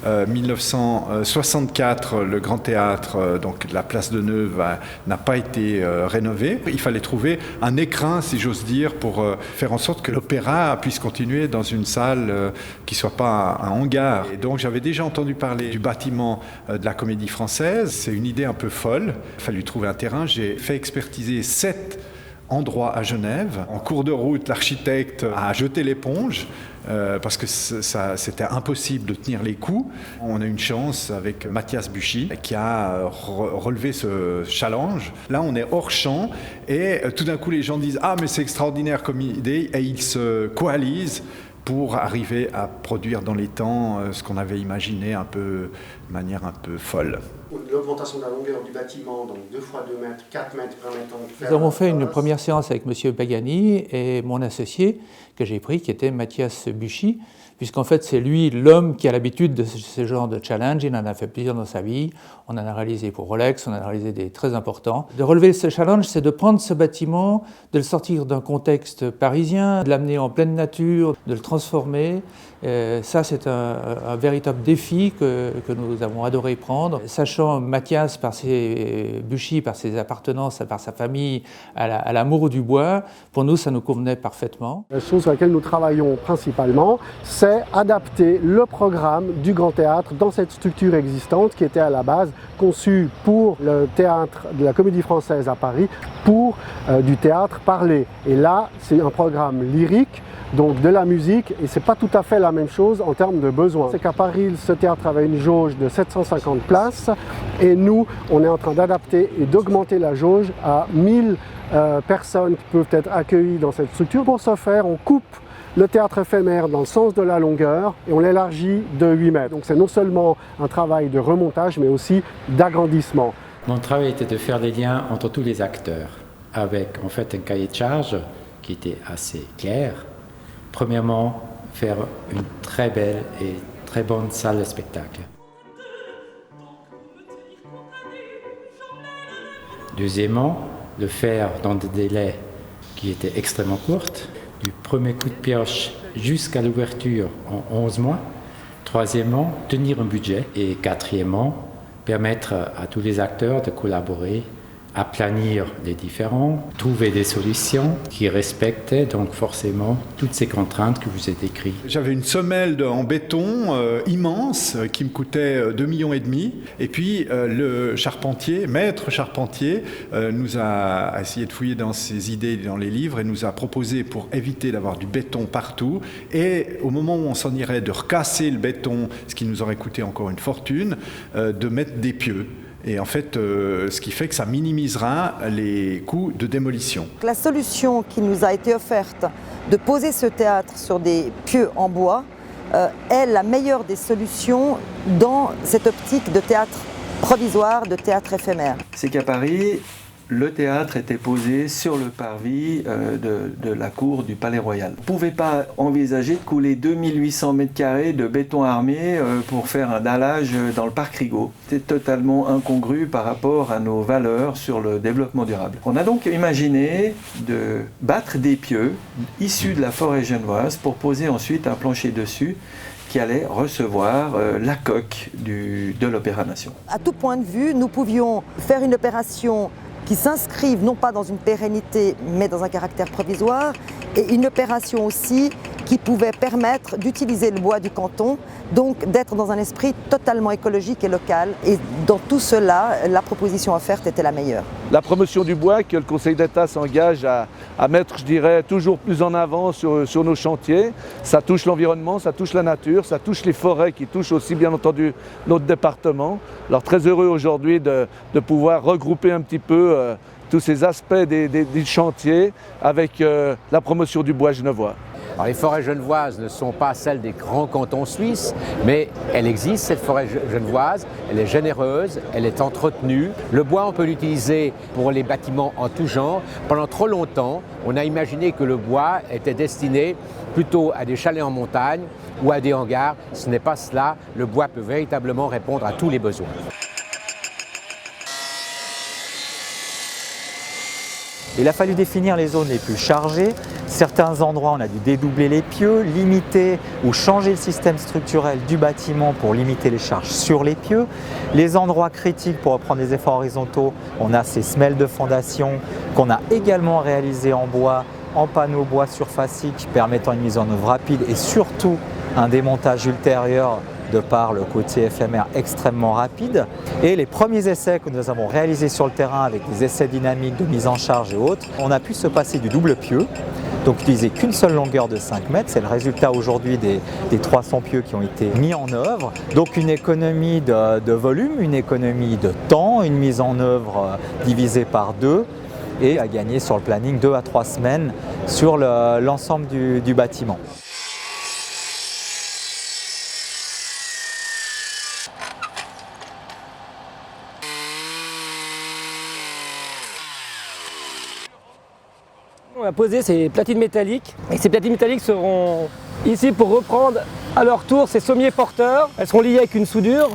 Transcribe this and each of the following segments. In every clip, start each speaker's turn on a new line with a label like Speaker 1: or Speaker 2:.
Speaker 1: 1964, le Grand Théâtre, donc la place de Neuve, n'a pas été rénové. Il fallait trouver un écrin, si j'ose dire, pour faire en sorte que l'opéra puisse continuer dans une salle qui ne soit pas un hangar. Et donc j'avais déjà entendu parler du bâtiment de la Comédie Française. C'est une idée un peu folle. Il a fallu trouver un terrain. J'ai fait expertiser 7 endroits à Genève. En cours de route, l'architecte a jeté l'éponge parce que c'était impossible de tenir les coups. On a une chance avec Mathias Buchy qui a relevé ce challenge. Là, on est hors champ et tout d'un coup, les gens disent « Ah, mais c'est extraordinaire comme idée » et ils se coalisent pour arriver à produire dans les temps ce qu'on avait imaginé de manière un peu folle.
Speaker 2: L'augmentation de la longueur du bâtiment, donc 2 fois 2 mètres, 4 mètres permettant de faire...
Speaker 3: Nous avons fait une première séance avec M. Pagani et mon associé que j'ai pris, qui était Mathias Buchy, puisqu'en fait c'est lui l'homme qui a l'habitude de ce genre de challenge. Il en a fait plusieurs dans sa vie. On en a réalisé pour Rolex, on en a réalisé des très importants. De relever ce challenge, c'est de prendre ce bâtiment, de le sortir d'un contexte parisien, de l'amener en pleine nature, de le transformer. Ça, c'est un véritable défi que nous avons adoré prendre. Sachant Mathias, Buchy, par ses appartenances, par sa famille, à l'amour du bois, pour nous, ça nous convenait parfaitement.
Speaker 2: La chose sur laquelle nous travaillons principalement, c'est adapter le programme du Grand Théâtre dans cette structure existante qui était à la base conçue pour le théâtre de la Comédie Française à Paris, pour du théâtre parlé. Et là, c'est un programme lyrique, donc de la musique, et c'est pas tout à fait la même chose en termes de besoins. C'est qu'à Paris, ce théâtre avait une jauge de 750 places, et nous, on est en train d'adapter et d'augmenter la jauge à 1000 personnes qui peuvent être accueillies dans cette structure. Pour ce faire, on coupe le théâtre éphémère dans le sens de la longueur et on l'élargit de 8 mètres. Donc c'est non seulement un travail de remontage, mais aussi d'agrandissement.
Speaker 4: Mon travail était de faire des liens entre tous les acteurs, avec en fait un cahier de charge qui était assez clair. Premièrement, faire une très belle et très bonne salle de spectacle. Deuxièmement, le faire dans des délais qui étaient extrêmement courts, du premier coup de pioche jusqu'à l'ouverture en 11 mois. Troisièmement, tenir un budget. Et quatrièmement, permettre à tous les acteurs de collaborer, aplanir les différends, trouver des solutions qui respectaient donc forcément toutes ces contraintes que vous avez décrites.
Speaker 1: J'avais une semelle en béton immense qui me coûtait 2,5 millions. Et puis le charpentier, maître charpentier, nous a essayé de fouiller dans ses idées, dans les livres, et nous a proposé, pour éviter d'avoir du béton partout, et au moment où on s'en irait de recasser le béton, ce qui nous aurait coûté encore une fortune, de mettre des pieux. Et en fait, ce qui fait que ça minimisera les coûts de démolition.
Speaker 5: La solution qui nous a été offerte de poser ce théâtre sur des pieux en bois est la meilleure des solutions dans cette optique de théâtre provisoire, de théâtre éphémère.
Speaker 6: C'est qu'à Paris, le théâtre était posé sur le parvis de la cour du Palais Royal. On ne pouvait pas envisager de couler 2800 m² de béton armé pour faire un dallage dans le parc Rigaud. C'était totalement incongru par rapport à nos valeurs sur le développement durable. On a donc imaginé de battre des pieux issus de la forêt genevoise pour poser ensuite un plancher dessus qui allait recevoir la coque de l'Opéra Nation.
Speaker 5: À tout point de vue, nous pouvions faire une opération qui s'inscrivent non pas dans une pérennité, mais dans un caractère provisoire, et une opération aussi qui pouvait permettre d'utiliser le bois du canton, donc d'être dans un esprit totalement écologique et local. Et dans tout cela, la proposition offerte était la meilleure.
Speaker 7: La promotion du bois que le Conseil d'État s'engage à mettre, je dirais, toujours plus en avant sur nos chantiers, ça touche l'environnement, ça touche la nature, ça touche les forêts qui touchent aussi bien entendu notre département. Alors très heureux aujourd'hui de pouvoir regrouper un petit peu tous ces aspects des chantiers avec la promotion du bois genevois.
Speaker 8: Alors, les forêts genevoises ne sont pas celles des grands cantons suisses, mais elle existe, cette forêt genevoise, elle est généreuse, elle est entretenue. Le bois, on peut l'utiliser pour les bâtiments en tout genre. Pendant trop longtemps, on a imaginé que le bois était destiné plutôt à des chalets en montagne ou à des hangars. Ce n'est pas cela, le bois peut véritablement répondre à tous les besoins.
Speaker 9: Il a fallu définir les zones les plus chargées, certains endroits, on a dû dédoubler les pieux, limiter ou changer le système structurel du bâtiment pour limiter les charges sur les pieux. Les endroits critiques pour reprendre des efforts horizontaux, on a ces semelles de fondation qu'on a également réalisées en bois, en panneaux bois surfaciques permettant une mise en œuvre rapide et surtout un démontage ultérieur de par le côté éphémère extrêmement rapide. Et les premiers essais que nous avons réalisés sur le terrain avec des essais dynamiques de mise en charge et autres, on a pu se passer du double pieu, donc utiliser qu'une seule longueur de 5 mètres. C'est le résultat aujourd'hui des 300 pieux qui ont été mis en œuvre. Donc une économie de volume, une économie de temps, une mise en œuvre divisée par 2 et à gagner sur le planning 2 à 3 semaines sur l'ensemble du bâtiment.
Speaker 10: On va poser ces platines métalliques et ces platines métalliques seront ici pour reprendre à leur tour ces sommiers porteurs. Elles seront liées avec une soudure.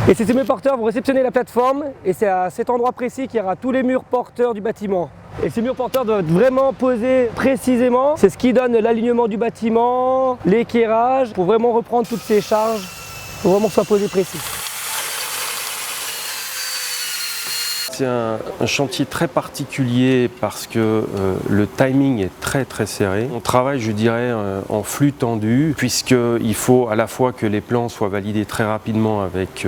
Speaker 10: Et ces sommiers porteurs vont réceptionner la plateforme et c'est à cet endroit précis qu'il y aura tous les murs porteurs du bâtiment. Et ces murs porteurs doivent être vraiment posés précisément. C'est ce qui donne l'alignement du bâtiment, l'équerrage, pour vraiment reprendre toutes ces charges, pour vraiment que ce soit posé précis.
Speaker 11: C'est un chantier très particulier parce que le timing est très serré. On travaille, je dirais, en flux tendu puisqu'il faut à la fois que les plans soient validés très rapidement avec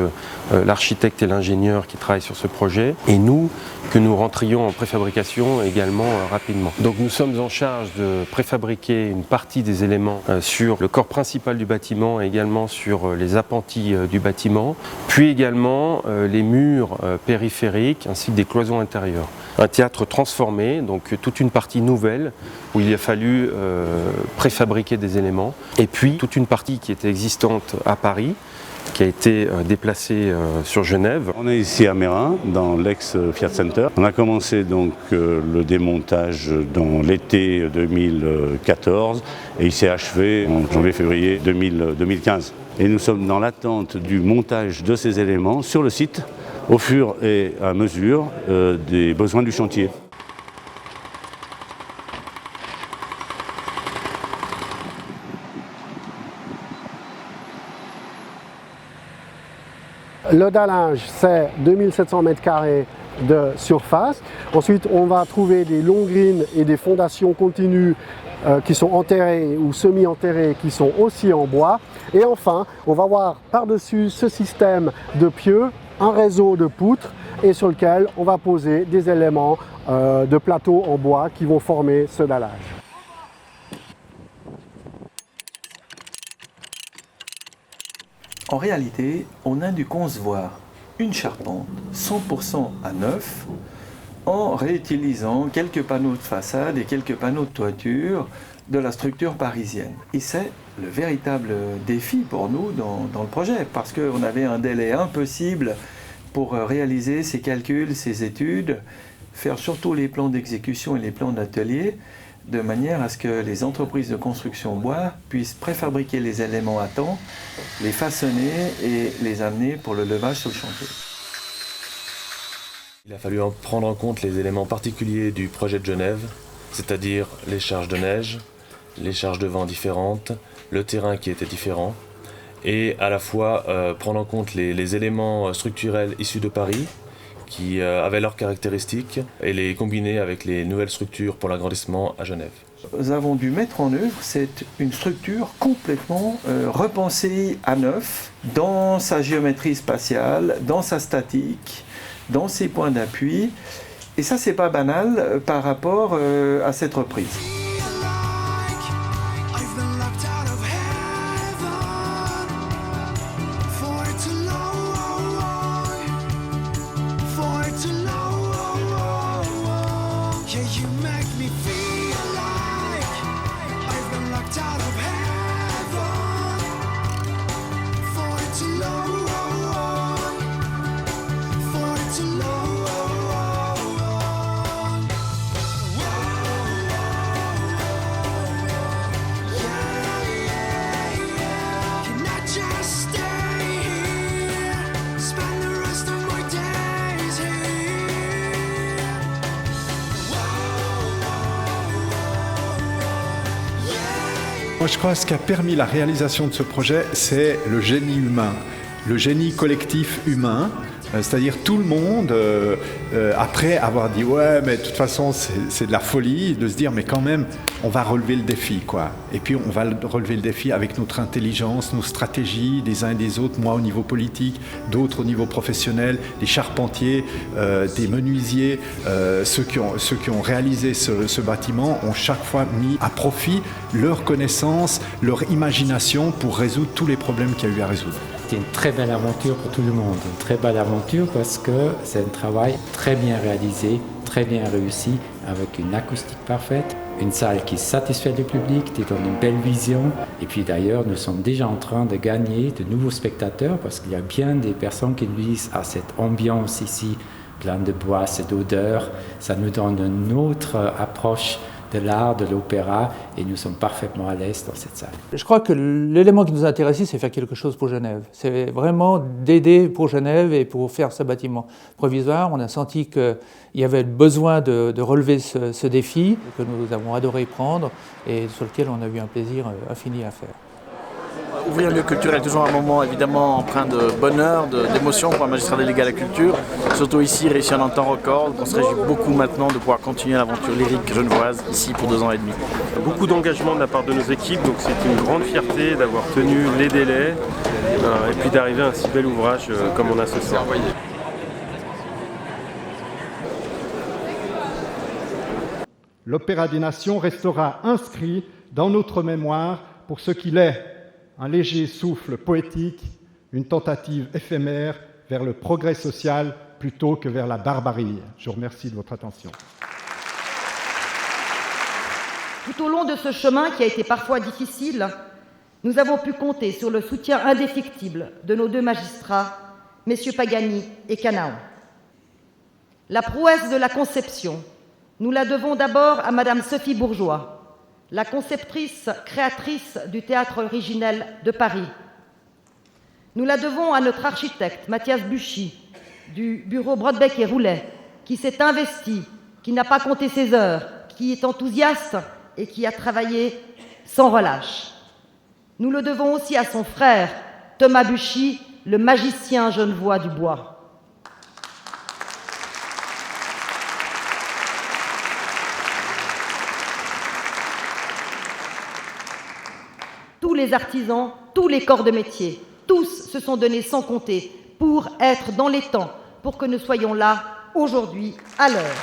Speaker 11: l'architecte et l'ingénieur qui travaillent sur ce projet et nous, que nous rentrions en préfabrication également rapidement. Donc nous sommes en charge de préfabriquer une partie des éléments sur le corps principal du bâtiment et également sur les appentis du bâtiment, puis également les murs périphériques ainsi que des cloisons intérieures. Un théâtre transformé, donc toute une partie nouvelle où il a fallu préfabriquer des éléments et puis toute une partie qui était existante à Paris qui a été déplacé sur Genève.
Speaker 12: On est ici à Meyrin, dans l'ex-Fiat Center. On a commencé donc le démontage dans l'été 2014 et il s'est achevé en janvier-février 2015. Et nous sommes dans l'attente du montage de ces éléments sur le site au fur et à mesure des besoins du chantier.
Speaker 2: Le dallage, c'est 2700 m² de surface. Ensuite, on va trouver des longs greens et des fondations continues qui sont enterrées ou semi-enterrées, qui sont aussi en bois. Et enfin, on va voir par-dessus ce système de pieux un réseau de poutres et sur lequel on va poser des éléments de plateau en bois qui vont former ce dallage.
Speaker 6: En réalité, on a dû concevoir une charpente 100% à neuf en réutilisant quelques panneaux de façade et quelques panneaux de toiture de la structure parisienne. Et c'est le véritable défi pour nous dans le projet parce qu'on avait un délai impossible pour réaliser ces calculs, ces études, faire surtout les plans d'exécution et les plans d'atelier de manière à ce que les entreprises de construction bois puissent préfabriquer les éléments à temps, les façonner et les amener pour le levage sur le chantier.
Speaker 13: Il a fallu prendre en compte les éléments particuliers du projet de Genève, c'est-à-dire les charges de neige, les charges de vent différentes, le terrain qui était différent, et à la fois prendre en compte les éléments structurels issus de Paris, qui avaient leurs caractéristiques et les combiner avec les nouvelles structures pour l'agrandissement à Genève.
Speaker 6: Nous avons dû mettre en œuvre une structure complètement repensée à neuf, dans sa géométrie spatiale, dans sa statique, dans ses points d'appui. Et ça, c'est pas banal par rapport à cette reprise.
Speaker 1: Moi, je crois que ce qui a permis la réalisation de ce projet, c'est le génie humain, le génie collectif humain. C'est-à-dire tout le monde, après avoir dit « ouais, mais de toute façon, c'est de la folie », de se dire « mais quand même, on va relever le défi, quoi ». Et puis on va relever le défi avec notre intelligence, nos stratégies, des uns et des autres, moi au niveau politique, d'autres au niveau professionnel, des charpentiers, des menuisiers, ceux qui ont réalisé ce bâtiment ont chaque fois mis à profit leur connaissance, leur imagination pour résoudre tous les problèmes qu'il y a eu à résoudre.
Speaker 4: C'est une très belle aventure pour tout le monde, une très belle aventure parce que c'est un travail très bien réalisé, très bien réussi, avec une acoustique parfaite, une salle qui satisfait le public, qui donne une belle vision. Et puis d'ailleurs, nous sommes déjà en train de gagner de nouveaux spectateurs parce qu'il y a bien des personnes qui nous disent « ah, cette ambiance ici, pleine de bois, cette odeur, ça nous donne une autre approche de l'art, de l'opéra, et nous sommes parfaitement à l'aise dans cette salle.
Speaker 3: Je crois que l'élément qui nous intéresse ici, c'est faire quelque chose pour Genève. C'est vraiment d'aider pour Genève et pour faire ce bâtiment provisoire. On a senti qu'il y avait besoin de relever ce défi que nous avons adoré prendre et sur lequel on a eu un plaisir infini à faire.
Speaker 14: Ouvrir un lieu culturel est toujours un moment évidemment empreint de bonheur, d'émotion pour un magistrat délégué à la culture. Surtout ici, réussir en un temps record. On se réjouit beaucoup maintenant de pouvoir continuer l'aventure lyrique genevoise ici pour 2 ans et demi.
Speaker 11: Beaucoup d'engagement de la part de nos équipes, donc c'est une grande fierté d'avoir tenu les délais et puis d'arriver à un si bel ouvrage comme on a ce soir.
Speaker 15: L'Opéra des Nations restera inscrit dans notre mémoire pour ce qu'il est. Un léger souffle poétique, une tentative éphémère vers le progrès social plutôt que vers la barbarie. Je vous remercie de votre attention.
Speaker 16: Tout au long de ce chemin qui a été parfois difficile, nous avons pu compter sur le soutien indéfectible de nos 2 magistrats, messieurs Pagani et Canao. La prouesse de la conception, nous la devons d'abord à madame Sophie Bourgeois, la conceptrice, créatrice du théâtre originel de Paris. Nous la devons à notre architecte, Mathias Buchy, du bureau Brodbeck et Roulet, qui s'est investi, qui n'a pas compté ses heures, qui est enthousiaste et qui a travaillé sans relâche. Nous le devons aussi à son frère, Thomas Buchy, le magicien genevois du bois. Tous les artisans, tous les corps de métier, tous se sont donnés sans compter pour être dans les temps, pour que nous soyons là aujourd'hui à l'heure.